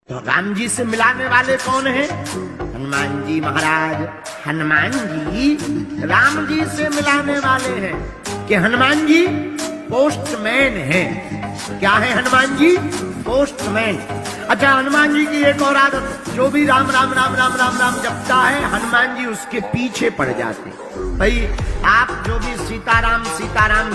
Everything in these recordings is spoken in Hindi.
तो राम जी से मिलाने वाले कौन हैं? हनुमान जी महाराज। हनुमान जी राम जी से मिलाने वाले हैं कि हनुमान जी पोस्टमैन हैं। क्या है हनुमान जी? पोस्टमैन। अच्छा, हनुमान जी की एक और आदत, जो भी राम राम राम राम राम राम जपता है हनुमान जी उसके पीछे पड़ जाते। भाई आप जो भी सीताराम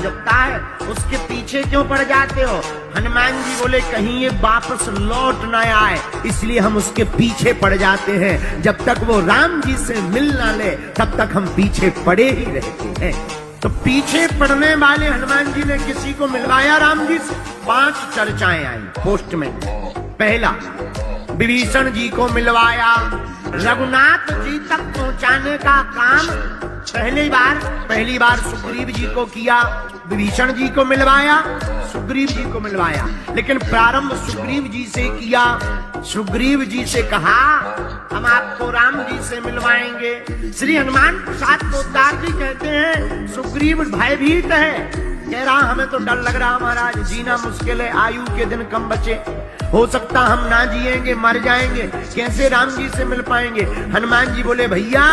जपता है उसके पीछे क्यों पड़ जाते हो? हनुमान जी बोले कहीं ये वापस लौट न आए, इसलिए हम उसके पीछे पड़ जाते हैं। जब तक वो राम जी से मिल ना ले तब तक हम पीछे पड़े ही रहते हैं। तो पीछे पड़ने वाले हनुमान जी ने किसी को मिलवाया राम जी से। 5 चर्चाएं आई पोस्टमैन। पहला, विभीषण जी को मिलवाया। रघुनाथ जी तक पहुंचाने का काम पहली बार सुग्रीव जी को किया। विभीषण जी को मिलवाया, सुग्रीव जी को मिलवाया, लेकिन प्रारंभ सुग्रीव जी से किया। सुग्रीव जी से कहा हम आपको राम जी से मिलवाएंगे। श्री हनुमान प्रसाद पोद्दार जी कहते हैं सुग्रीव भयभीत है, कह रहा हमें तो डर लग रहा महाराज, जीना मुश्किल है, आयु के दिन कम बचे, हो सकता हम ना जिएंगे, मर जाएंगे, कैसे राम जी से मिल पाएंगे? हनुमान जी बोले भैया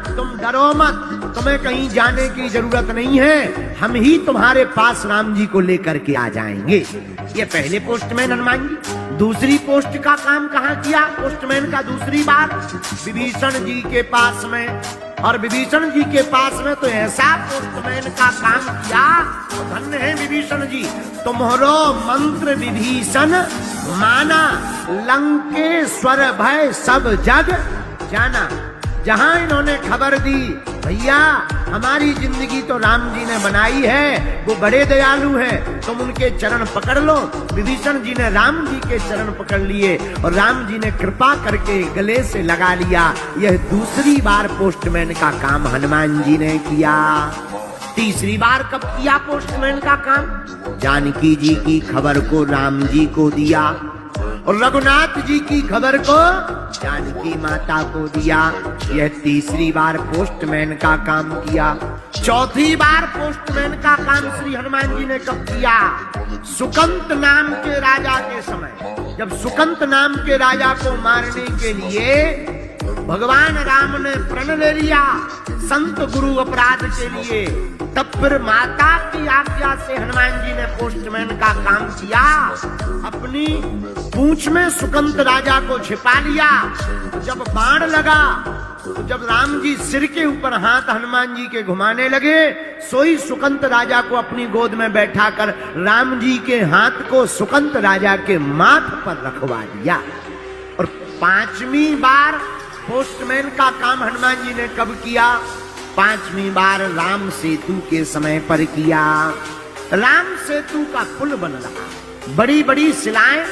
तुम डरो मत, तुम्हें कहीं जाने की जरूरत नहीं है, हम ही तुम्हारे पास राम जी को लेकर के आ जाएंगे। ये पहले पोस्टमैन हनुमान जी। दूसरी पोस्ट का काम कहाँ किया पोस्टमैन का? दूसरी बार विभीषण जी के पास में। और विभीषण जी के पास में तो ऐसा पोस्टमैन का काम किया, तो धन्य है विभीषण जी, तुम्हारो मंत्र विभीषण माना, लंकेश्वर भय सब जग जाना। जहां इन्होंने खबर दी भैया हमारी जिंदगी तो राम जी ने बनाई है, वो बड़े दयालु हैं, तुम उनके चरण पकड़ लो। विभीषण जी ने राम जी के चरण पकड़ लिए और राम जी ने कृपा करके गले से लगा लिया। यह दूसरी बार पोस्टमैन का काम हनुमान जी ने किया। तीसरी बार कब किया पोस्टमैन का काम? जानकी जी की खबर को राम जी को दिया और रघुनाथ जी की खबर को जानकी माता को दिया। यह तीसरी बार पोस्टमैन का काम किया। चौथी बार पोस्टमैन का काम श्री हनुमान जी ने कब किया? सुकंत नाम के राजा के समय। जब सुकंत नाम के राजा को मारने के लिए भगवान राम ने प्रण ले लिया संत गुरु अपराध के लिए, तब फिर माता की आज्ञा से हनुमान जी ने पोस्टमैन का काम किया। अपनी पूंछ में सुकंत राजा को छिपा लिया। जब बाण लगा तो जब राम जी सिर के ऊपर हाथ हनुमान जी के घुमाने लगे, सोई सुकंत राजा को अपनी गोद में बैठाकर राम जी के हाथ को सुकंत राजा के माथ पर रखवा दिया। और 5वीं बार पोस्टमैन का काम हनुमान जी ने कब किया? 5वीं बार राम सेतु के समय पर किया। राम सेतु का पुल बन रहा, बड़ी बड़ी शिलाएं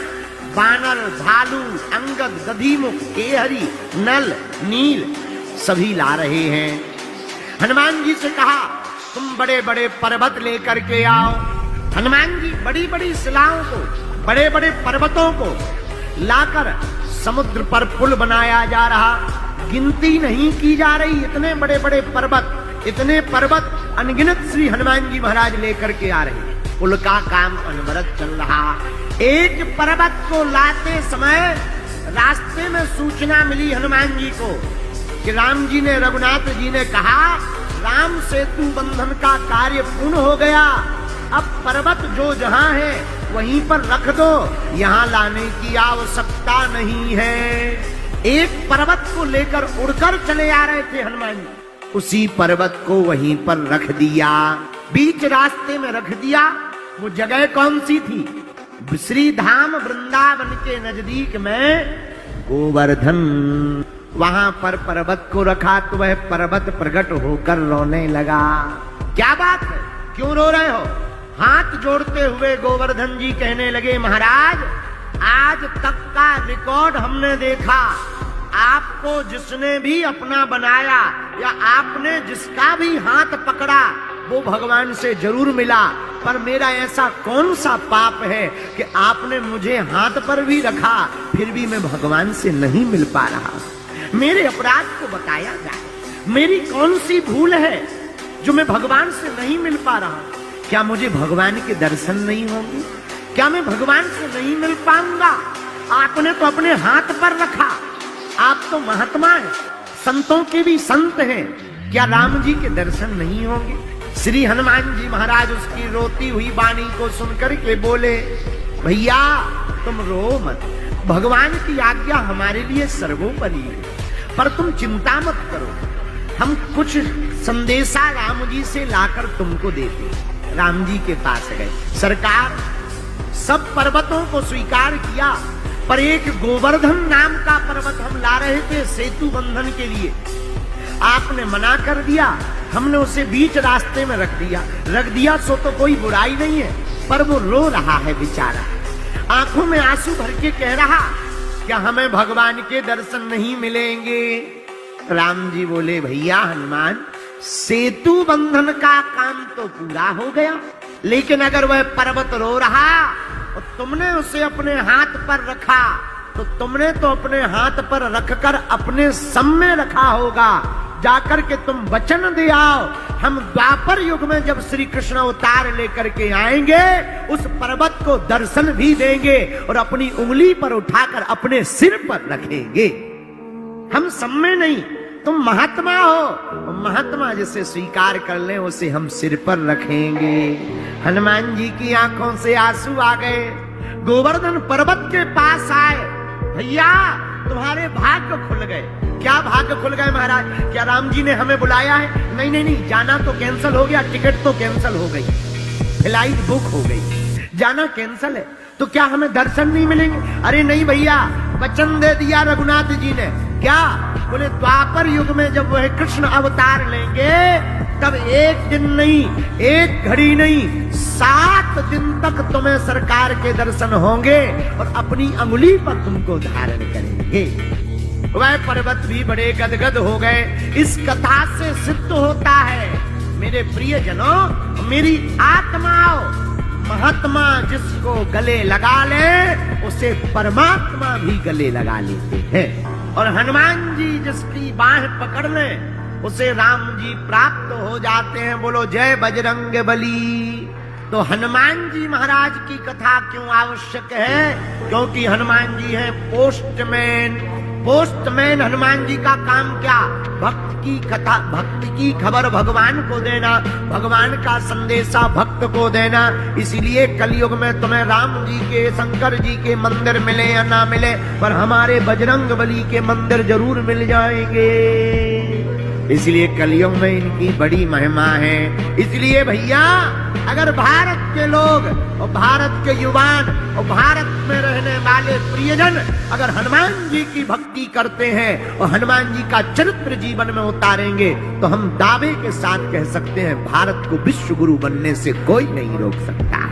बानर, भालू, अंगद, दधिमुख, केहरी, नल, नील सभी ला रहे हैं। हनुमान जी से कहा तुम बड़े बड़े पर्वत लेकर के आओ। हनुमान जी बड़ी बड़ी शिलाओं को, बड़े बड़े पर्वतों को लाकर समुद्र पर पुल बनाया जा रहा। गिनती नहीं की जा रही, इतने बड़े बड़े पर्वत अनगिनत श्री हनुमान जी महाराज लेकर के आ रहे। पुल का काम अनवरत चल रहा। एक पर्वत को लाते समय रास्ते में सूचना मिली हनुमान जी को कि राम जी ने, रघुनाथ जी ने कहा राम सेतु बंधन का कार्य पूर्ण हो गया, अब पर्वत जो जहां है वहीं पर रख दो, यहाँ लाने की आवश्यकता नहीं है। एक पर्वत को लेकर उड़कर चले आ रहे थे हनुमान जी, उसी पर्वत को वहीं पर रख दिया, बीच रास्ते में रख दिया। वो जगह कौन सी थी? श्री धाम वृंदावन के नजदीक में गोवर्धन। वहां पर पर्वत को रखा तो वह पर्वत प्रकट होकर रोने लगा। क्या बात है, क्यों रो रहे हो? हाथ जोड़ते हुए गोवर्धन जी कहने लगे महाराज आज तक का रिकॉर्ड हमने देखा, आपको जिसने भी अपना बनाया या आपने जिसका भी हाथ पकड़ा वो भगवान से जरूर मिला, पर मेरा ऐसा कौन सा पाप है कि आपने मुझे हाथ पर भी रखा फिर भी मैं भगवान से नहीं मिल पा रहा। मेरे अपराध को बताया जाए, मेरी कौन सी भूल है जो मैं भगवान से नहीं मिल पा रहा? क्या मुझे भगवान के दर्शन नहीं होंगे? क्या मैं भगवान से नहीं मिल पाऊंगा? आपने तो अपने हाथ पर रखा। आप तो महात्मा हैं, संतों के भी संत हैं, क्या राम जी के दर्शन नहीं होंगे? श्री हनुमान जी महाराज उसकी रोती हुई वाणी को सुनकर के बोले, भैया तुम रो मत, भगवान की आज्ञा हमारे लिए सर्वोपरि है, पर तुम चिंता मत करो, हम कुछ संदेशा राम जी से लाकर तुमको देते। राम जी के पास गए। सरकार, सब पर्वतों को स्वीकार किया, पर एक गोवर्धन नाम का पर्वत हम ला रहे थे सेतु बंधन के लिए, आपने मना कर दिया, हमने उसे बीच रास्ते में रख दिया सो तो कोई बुराई नहीं है, पर वो रो रहा है बेचारा, आंखों में आंसू भर के कह रहा, क्या हमें भगवान के दर्शन नहीं मिलेंगे? राम जी बोले, भैया हनुमान, सेतु बंधन का काम तो पूरा हो गया, लेकिन अगर वह पर्वत रो रहा और तुमने उसे अपने हाथ पर रखा, तो तुमने तो अपने हाथ पर रखकर अपने सामने रखा होगा, जाकर के तुम वचन दे आओ, हम द्वापर युग में जब श्री कृष्ण अवतार लेकर के आएंगे, उस पर्वत को दर्शन भी देंगे और अपनी उंगली पर उठाकर अपने सिर पर रखेंगे। हम सम्मे नहीं, तुम महात्मा हो, महात्मा जिसे स्वीकार कर ले उसे हम सिर पर रखेंगे। हनुमान जी की आंखों से आंसू आ गए, गोवर्धन पर्वत के पास आए, भैया तुम्हारे भाग्य खुल गए। क्या भाग्य खुल गए महाराज? क्या राम जी ने हमें बुलाया है? नहीं नहीं नहीं, जाना तो कैंसिल हो गया, टिकट तो कैंसिल हो गई, फ्लाइट बुक हो गई, जाना कैंसिल है, तो क्या हमें दर्शन नहीं मिलेंगे? अरे नहीं भैया, वचन दे दिया रघुनाथ जी ने। क्या? बोले द्वापर युग में जब वह कृष्ण अवतार लेंगे, तब एक दिन नहीं, एक घड़ी नहीं, 7 दिन तक तुम्हें सरकार के दर्शन होंगे और अपनी अंगुली पर तुमको धारण करेंगे। वह पर्वत भी बड़े गदगद हो गए। इस कथा से सिद्ध होता है मेरे प्रियजनों, मेरी आत्माओं, महात्मा जिसको गले लगा ले उसे परमात्मा भी गले लगा लेते हैं, और हनुमान जी जिसकी बाह पकड़ ले उसे राम जी प्राप्त हो जाते हैं। बोलो जय बजरंग बली। तो हनुमान जी महाराज की कथा क्यों आवश्यक है? क्योंकि हनुमान जी हैं पोस्टमैन। पोस्टमैन हनुमान जी का काम क्या? भक्त की कथा, भक्त की खबर भगवान को देना, भगवान का संदेशा भक्त को देना। इसीलिए कलयुग में तुम्हें राम जी के, शंकर जी के मंदिर मिले या ना मिले, पर हमारे बजरंग बली के मंदिर जरूर मिल जाएंगे। इसलिए कलयुग में इनकी बड़ी महिमा है। इसलिए भैया, अगर भारत के लोग और भारत के युवान और भारत में रहने वाले प्रियजन अगर हनुमान जी की भक्ति करते हैं और हनुमान जी का चरित्र जीवन में उतारेंगे, तो हम दावे के साथ कह सकते हैं भारत को विश्व गुरु बनने से कोई नहीं रोक सकता।